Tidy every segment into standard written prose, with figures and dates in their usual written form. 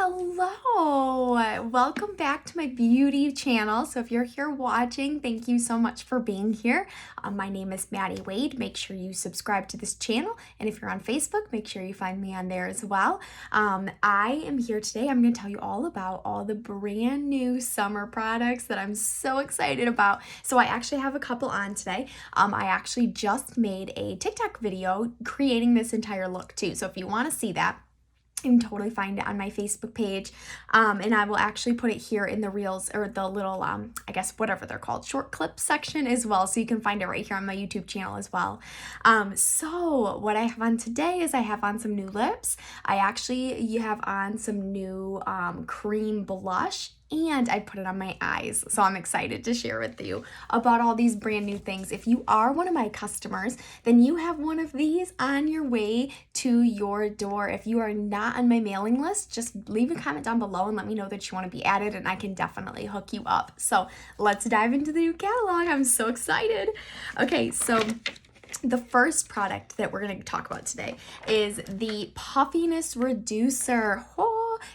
Hello, welcome back to my beauty channel. So if you're here watching, thank you so much for being here. My name is Maddie Wade. Make sure you subscribe to this channel. And if you're on Facebook, make sure you find me on there as well. I am here today. I'm going to tell you all about all the brand new summer products that I'm so excited about. So I actually have a couple on today. I actually just made a TikTok video creating this entire look too. So if you want to see that, you can totally find it on my Facebook page, and I will actually put it here in the reels or the little, I guess whatever they're called, short clip section as well, so you can find it right here on my YouTube channel as well. So what I have on today is I have on some new lips. You have on some new cream blush, and I put it on my eyes. So I'm excited to share with you about all these brand new things. If you are one of my customers, then you have one of these on your way to your door. If you are not on my mailing list, just leave a comment down below and let me know that you want to be added, and I can definitely hook you up. So let's dive into the new catalog. I'm so excited. Okay, so the first product that we're going to talk about today is the Puffiness Reducer.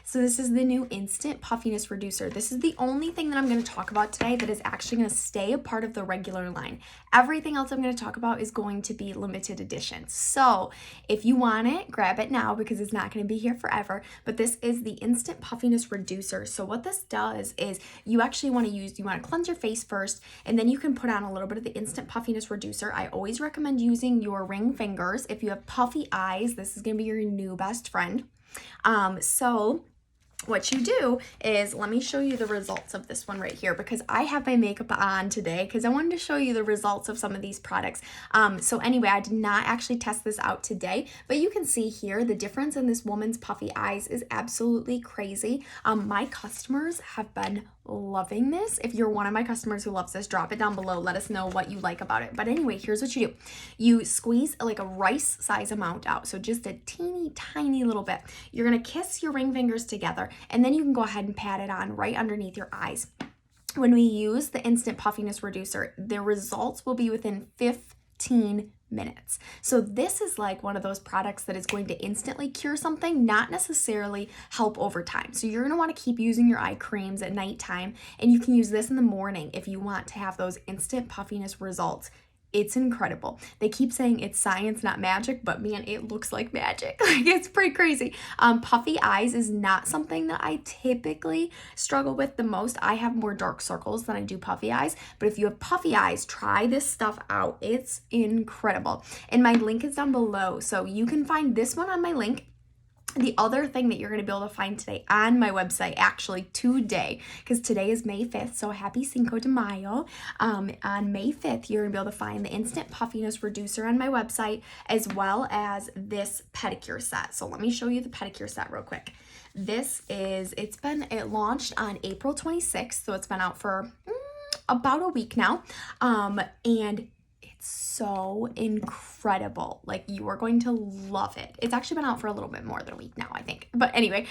So this is the new Instant Puffiness Reducer. This is the only thing that I'm going to talk about today that is actually going to stay a part of the regular line. Everything else I'm going to talk about is going to be limited edition. So if you want it, grab it now because it's not going to be here forever. But this is the Instant Puffiness Reducer. So what this does is you actually want to cleanse your face first, and then you can put on a little bit of the Instant Puffiness Reducer. I always recommend using your ring fingers. If you have puffy eyes, this is going to be your new best friend. So what you do is, let me show you the results of this one right here, because I have my makeup on today because I wanted to show you the results of some of these products. So anyway, I did not actually test this out today, but you can see here the difference in this woman's puffy eyes is absolutely crazy. My customers have been loving this. If you're one of my customers who loves this, drop it down below. Let us know what you like about it. But anyway, here's what you do. You squeeze like a rice size amount out. So just a teeny tiny little bit. You're going to kiss your ring fingers together, and then you can go ahead and pat it on right underneath your eyes. When we use the Instant Puffiness Reducer, the results will be within 15 minutes. So this is like one of those products that is going to instantly cure something, not necessarily help over time. So you're going to want to keep using your eye creams at nighttime, and you can use this in the morning if you want to have those instant puffiness results. It's incredible. They keep saying it's science, not magic, but man, it looks like magic. Like, it's pretty crazy. Puffy eyes is not something that I typically struggle with the most. I have more dark circles than I do puffy eyes, but if you have puffy eyes, try this stuff out. It's incredible. And my link is down below, so you can find this one on my link. The other thing that you're going to be able to find today on my website, actually today, because today is May 5th, so happy Cinco de Mayo. On May 5th, you're going to be able to find the Instant Puffiness Reducer on my website, as well as this pedicure set. So let me show you the pedicure set real quick. It launched on April 26th, so it's been out for about a week now, and so incredible. Like, you are going to love it. It's actually been out for a little bit more than a week now, I think. But anyway,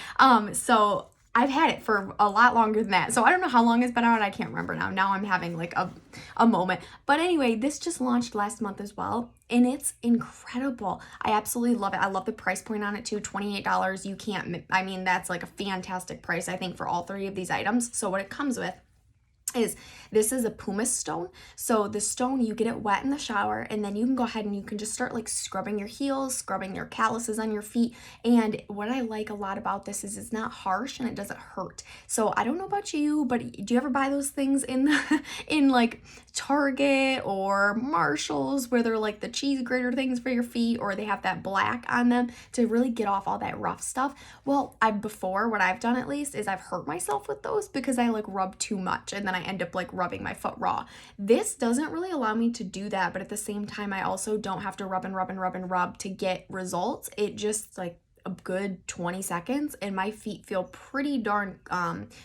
so I've had it for a lot longer than that. So I don't know how long it's been out. I can't remember now. Now I'm having like a moment. But anyway, this just launched last month as well, and it's incredible. I absolutely love it. I love the price point on it too, $28. That's like a fantastic price, I think, for all three of these items. So what it comes with is this is a pumice stone. So the stone, you get it wet in the shower, and then you can go ahead and you can just start like scrubbing your heels, scrubbing your calluses on your feet. And what I like a lot about this is it's not harsh and it doesn't hurt. So I don't know about you, but do you ever buy those things in like Target or Marshall's where they're like the cheese grater things for your feet, or they have that black on them to really get off all that rough stuff? Well, what I've done at least is I've hurt myself with those because I like rub too much, and then I end up like rubbing my foot raw. This doesn't really allow me to do that, but at the same time, I also don't have to rub and rub and rub and rub to get results. It just like a good 20 seconds and my feet feel pretty darn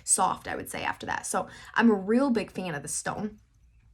soft, I would say, after that. So I'm a real big fan of the stone.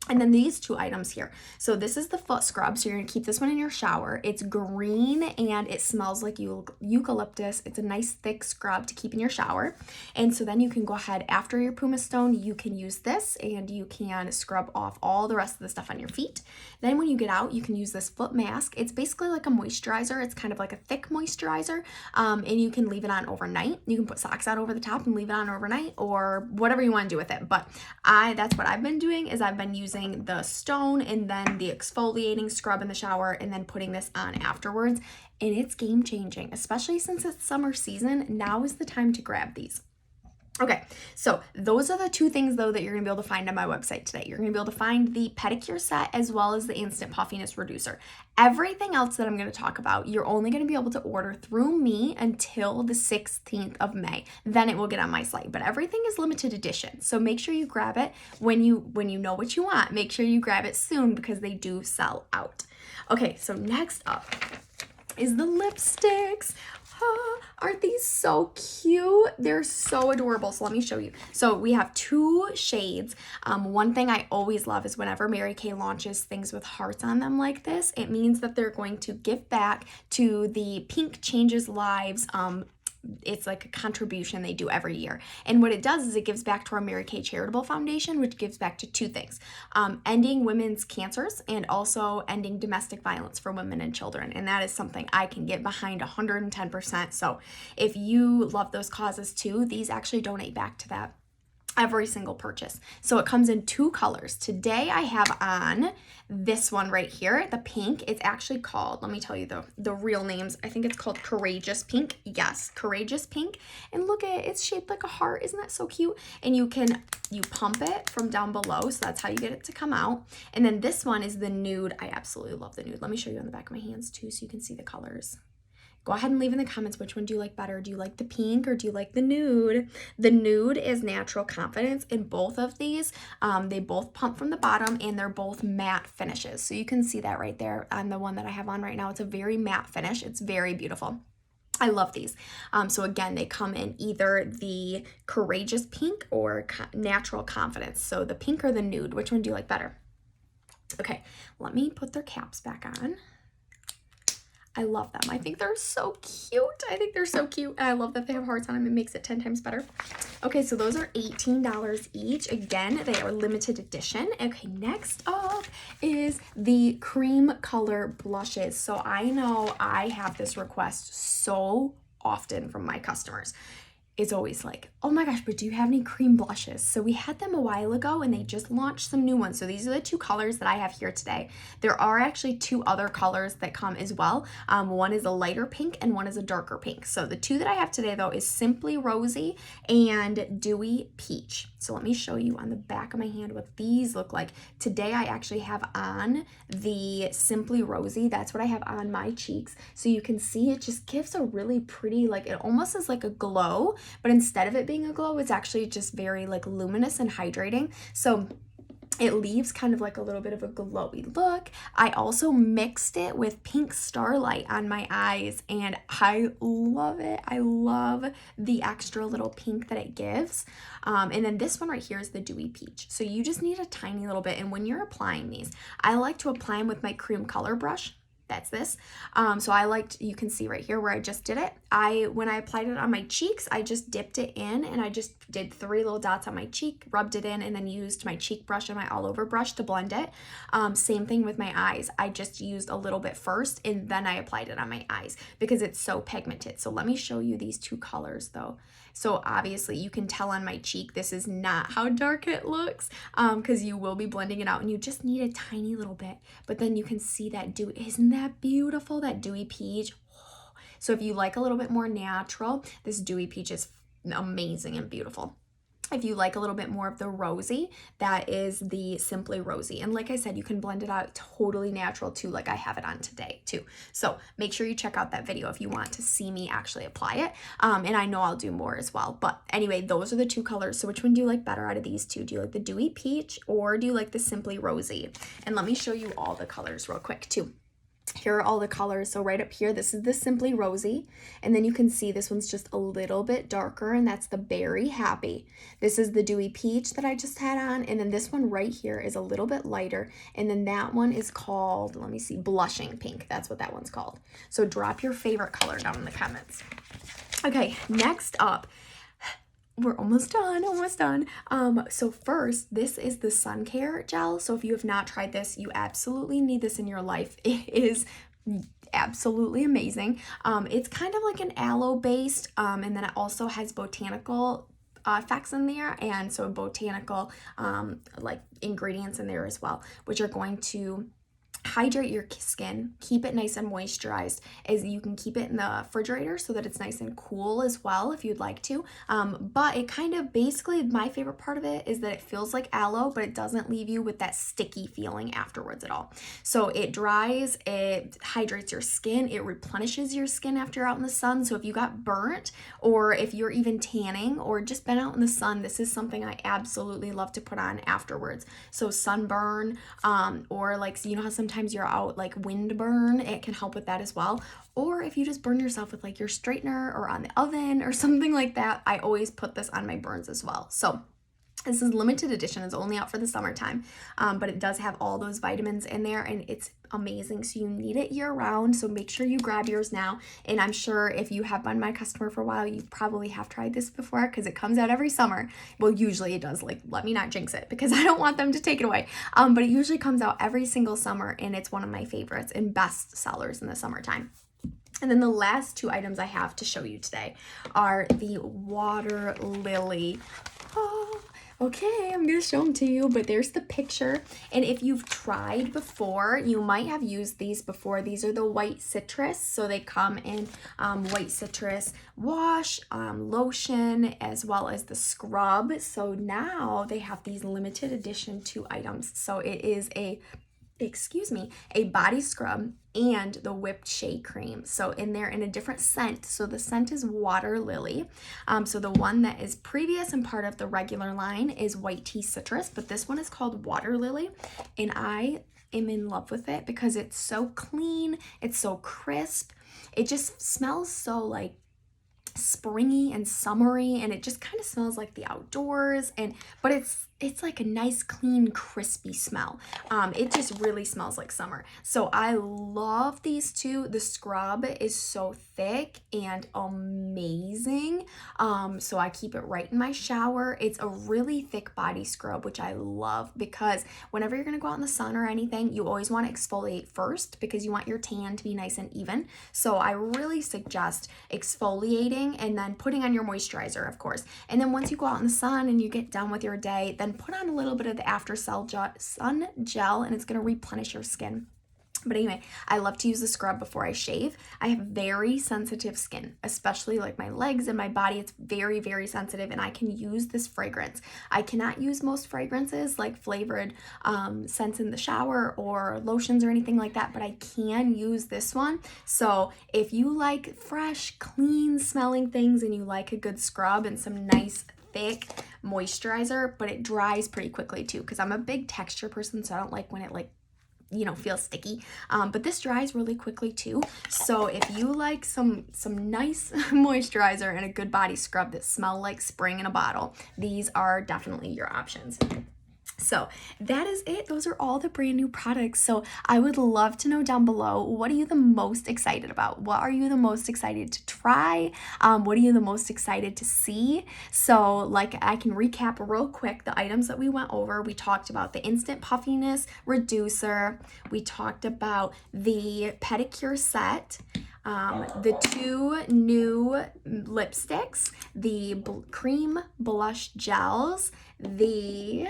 And then these two items here. So this is the foot scrub. So you're gonna keep this one in your shower. It's green and it smells like eucalyptus. It's a nice thick scrub to keep in your shower. And so then you can go ahead after your pumice stone, you can use this and you can scrub off all the rest of the stuff on your feet. Then when you get out, you can use this foot mask. It's basically like a moisturizer. It's kind of like a thick moisturizer. And you can leave it on overnight. You can put socks on over the top and leave it on overnight or whatever you want to do with it. But that's what I've been doing is I've been using the stone and then the exfoliating scrub in the shower and then putting this on afterwards, and it's game changing, especially since it's summer season. Now is the time to grab these. Okay, so those are the two things though that you're gonna be able to find on my website today. You're gonna be able to find the pedicure set as well as the instant puffiness reducer. Everything else that I'm gonna talk about, you're only gonna be able to order through me until the 16th of May. Then it will get on my site, but everything is limited edition. So make sure you grab it when you know what you want. Make sure you grab it soon because they do sell out. Okay, so next up is the lipsticks. Aren't these so cute? They're so adorable. So let me show you. So we have two shades. One thing I always love is whenever Mary Kay launches things with hearts on them like this, it means that they're going to give back to the Pink Changes Lives it's like a contribution they do every year. And what it does is it gives back to our Mary Kay Charitable Foundation, which gives back to two things, ending women's cancers and also ending domestic violence for women and children. And that is something I can get behind 110%. So if you love those causes too, these actually donate back to that. Every single purchase. So it comes in two colors. Today I have on this one right here, the pink. It's actually called, let me tell you the real names. I think it's called Courageous Pink. Yes, Courageous Pink. And look at it, it's shaped like a heart. Isn't that so cute? And you pump it from down below. So that's how you get it to come out. And then this one is the nude. I absolutely love the nude. Let me show you on the back of my hands too so you can see the colors. Go ahead and leave in the comments which one do you like better. Do you like the pink or do you like the nude? The nude is Natural Confidence. In both of these, they both pump from the bottom and they're both matte finishes. So you can see that right there on the one that I have on right now. It's a very matte finish. It's very beautiful. I love these. So again, they come in either the Courageous Pink or Natural Confidence. So the pink or the nude, which one do you like better? Okay, let me put their caps back on. I love them. I think they're so cute. And I love that they have hearts on them. It makes it 10 times better. Okay, so those are $18 each. Again, they are limited edition. Okay, next up is the cream color blushes. So I know I have this request so often from my customers. It's always like, oh my gosh, but do you have any cream blushes? So we had them a while ago and they just launched some new ones. So these are the two colors that I have here today. There are actually two other colors that come as well. One is a lighter pink and one is a darker pink. So the two that I have today though is Simply Rosy and Dewy Peach. So let me show you on the back of my hand what these look like. Today I actually have on the Simply Rosy. That's what I have on my cheeks. So you can see it just gives a really pretty, like it almost is like a glow, but instead of it being a glow, it's actually just very like luminous and hydrating. So it leaves kind of like a little bit of a glowy look. I also mixed it with Pink Starlight on my eyes and I love it. I love the extra little pink that it gives. And then this one right here is the Dewy Peach. So you just need a tiny little bit. And when you're applying these, I like to apply them with my cream color brush. That's this. So you can see right here where I just did it. When I applied it on my cheeks, I just dipped it in and I just did 3 little dots on my cheek, rubbed it in, and then used my cheek brush and my all over brush to blend it. Same thing with my eyes. I just used a little bit first and then I applied it on my eyes because it's so pigmented. So let me show you these two colors though. So obviously you can tell on my cheek, this is not how dark it looks because you will be blending it out and you just need a tiny little bit. But then you can see that dew. Isn't that beautiful? That Dewy Peach. So if you like a little bit more natural, this Dewy Peach is amazing and beautiful. If you like a little bit more of the rosy, that is the Simply Rosy. And like I said, you can blend it out totally natural too, like I have it on today too. So make sure you check out that video if you want to see me actually apply it. And I know I'll do more as well. But anyway, those are the two colors. So which one do you like better out of these two? Do you like the Dewy Peach or do you like the Simply Rosy? And let me show you all the colors real quick too. Here are all the colors. So right up here, this is the Simply Rosy. And then you can see this one's just a little bit darker, and that's the Berry Happy. This is the Dewy Peach that I just had on. And then this one right here is a little bit lighter. And then that one is called, let me see, Blushing Pink. That's what that one's called. So drop your favorite color down in the comments. Okay, next up, we're almost done. So first, this is the Sun Care Gel. So if you have not tried this, you absolutely need this in your life. It is absolutely amazing. It's kind of like an aloe based, and then it also has botanical effects in there, and so botanical like ingredients in there as well, which are going to hydrate your skin, keep it nice and moisturized. As you can keep it in the refrigerator so that it's nice and cool as well if you'd like to. But it kind of basically, my favorite part of it is that it feels like aloe, but it doesn't leave you with that sticky feeling afterwards at all. So it dries, it hydrates your skin, it replenishes your skin after you're out in the sun. So if you got burnt, or if you're even tanning or just been out in the sun, this is something I absolutely love to put on afterwards. So sunburn, or like, you know how sometimes you're out like windburn, it can help with that as well. Or if you just burn yourself with like your straightener or on the oven or something like that, I always put this on my burns as well. So this is limited edition. It's only out for the summertime, but it does have all those vitamins in there, and it's amazing. So you need it year round. So make sure you grab yours now. And I'm sure if you have been my customer for a while, you probably have tried this before because it comes out every summer. Well, usually it does. Like, let me not jinx it because I don't want them to take it away. But it usually comes out every single summer, and it's one of my favorites and best sellers in the summertime. And then the last two items I have to show you today are the Water Lily. Oh, okay, I'm going to show them to you, but there's the picture. And if you've tried before, you might have used these before. These are the white citrus. So they come in white citrus wash, lotion, as well as the scrub. So now they have these limited edition 2 items. So it is a body scrub and the whipped shea cream. So in there in a different scent. So the scent is Water Lily. So the one that is previous and part of the regular line is White Tea Citrus, but this one is called Water Lily. And I am in love with it because it's so clean. It's so crisp. It just smells so like springy and summery, and it just kind of smells like the outdoors, but it's like a nice clean crispy smell. It just really smells like summer. So I love these two. The scrub is so thick and amazing, so I keep it right in my shower. It's a really thick body scrub, which I love because whenever you're gonna go out in the sun or anything, you always want to exfoliate first because you want your tan to be nice and even. So I really suggest exfoliating and then putting on your moisturizer, of course. And then once you go out in the sun and you get done with your day, then put on a little bit of the after sun gel, and it's going to replenish your skin. But anyway, I love to use the scrub before I shave. I have very sensitive skin, especially like my legs and my body. It's very, very sensitive, and I can use this fragrance. I cannot use most fragrances like flavored scents in the shower or lotions or anything like that, but I can use this one. So if you like fresh, clean smelling things and you like a good scrub and some nice thick moisturizer, but it dries pretty quickly too, because I'm a big texture person, so I don't like when it feels sticky, but this dries really quickly too. So if you like some nice moisturizer and a good body scrub that smell like spring in a bottle, these are definitely your options. So that is it. Those are all the brand new products. So I would love to know down below, what are you the most excited about? What are you the most excited to try? What are you the most excited to see? So like, I can recap real quick the items that we went over. We talked about the instant puffiness reducer. We talked about the pedicure set. The 2 new lipsticks, the cream blush gels, the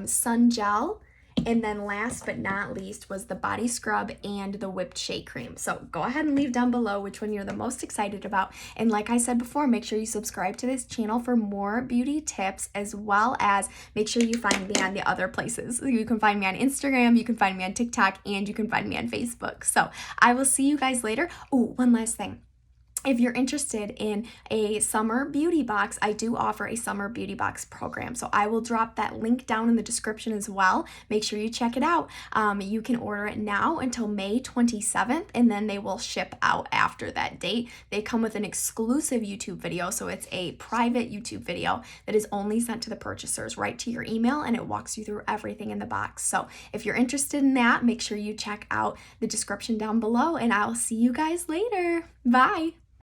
sun gel, and then last but not least was the body scrub and the whipped shea cream. So go ahead and leave down below which one you're the most excited about. And like I said before, make sure you subscribe to this channel for more beauty tips, as well as make sure you find me on the other places. You can find me on Instagram, you can find me on TikTok, and you can find me on Facebook. So I will see you guys later. Oh, one last thing. if you're interested in a summer beauty box, I do offer a summer beauty box program. So I will drop that link down in the description as well. Make sure you check it out. You can order it now until May 27th, and then they will ship out after that date. They come with an exclusive YouTube video. So it's a private YouTube video that is only sent to the purchasers right to your email, and it walks you through everything in the box. So if you're interested in that, make sure you check out the description down below, and I'll see you guys later. Bye.